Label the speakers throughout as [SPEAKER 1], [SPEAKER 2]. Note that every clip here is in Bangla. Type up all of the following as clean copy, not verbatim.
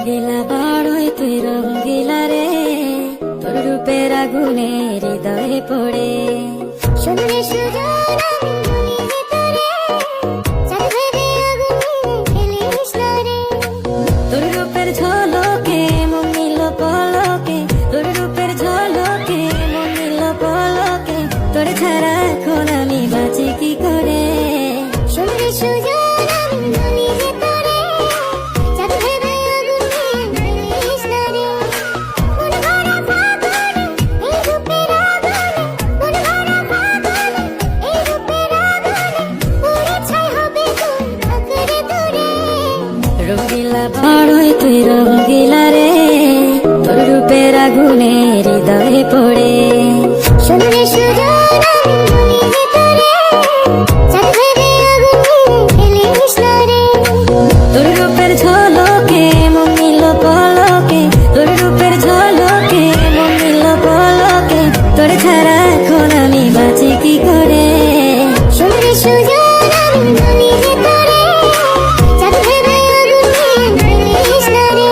[SPEAKER 1] রঙ্গিলা বড়ই তুই রঙ্গিলা রে, তোর রূপের আগুনে হৃদয়ে পড়ে।
[SPEAKER 2] শুনলে সুজন আমি মনে ভিতরে, চাঁদ ভেবে আগুনে ফেলিস না রে।
[SPEAKER 1] তোর রূপের ঝলকে মন নিল পলকে, তোর রূপের ঝলকে মন নিল পলকে, তোর ছাড়া এখন আমি বাঁচি কি করে।
[SPEAKER 2] শুনলে সুজন আমি মনে ভিতরে, চাঁদ ভেবে আগুনে ফেলিস না রে। মন ভরা ফাগুনে এই রূপের আগুনে, মন ভরা ফাগুনে এই রূপের আগুনে, পুড়ে ছাই হবে তোর আঁকড়ে ধরে।
[SPEAKER 1] রঙ্গিলা বড়ই তুই রঙ্গিলা রে, তোর রূপের আগুনে হৃদয়ে পড়ে।
[SPEAKER 2] শুনলে সুজন আমি মনে ভিতরে, চাঁদ ভেবে আগুনে ফেলিস না রে।
[SPEAKER 1] তোর রূপের ঝলকে মন নিল পলকে, তোর রূপের ঝলকে মন নিল পলকে, তোর ছাড়া এখন আমি বাঁচি কি করে।
[SPEAKER 2] শুনলে সুজন আমি মনে ভিতরে, চাঁদ ভেবে আগুনে ফেলিস না রে।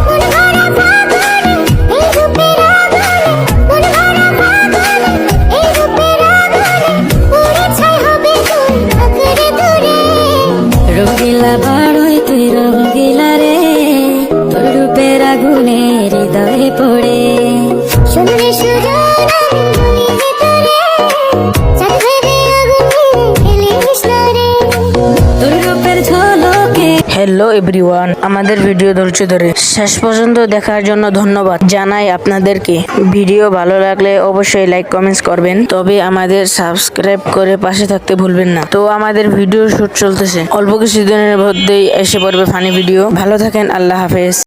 [SPEAKER 2] মন ভরা ফাগুনে এই রূপের আগুনে, মন ভরা ফাগুনে এই রূপের আগুনে, পুড়ে ছাই হবে তোর আঁকড়ে ধরে।
[SPEAKER 1] রঙ্গিলা বড়ই তুই রঙ্গিলা রে, তোর রূপের আগুনে হৃদয়ে পড়ে।
[SPEAKER 2] শুনলে সুজন আমি মনে ভিতরে, চাঁদ ভেবে আগুনে ফেলিস না রে।
[SPEAKER 1] তোর রূপের ঝলকে।
[SPEAKER 3] হ্যালো এভরিওয়ান, আমাদের ভিডিও ধৈর্য ধরে শেষ পর্যন্ত দেখার জন্য ধন্যবাদ জানাই আপনাদেরকে। ভিডিও ভালো লাগলে অবশ্যই লাইক কমেন্টস করবেন, তবে আমাদের সাবস্ক্রাইব করে পাশে থাকতে ভুলবেন না। তো আমাদের ভিডিও শুট চলতেছে, অল্প কিছুদিনের মধ্যেই এসে পড়বে ফানি ভিডিও। ভালো থাকেন, আল্লাহ হাফেজ।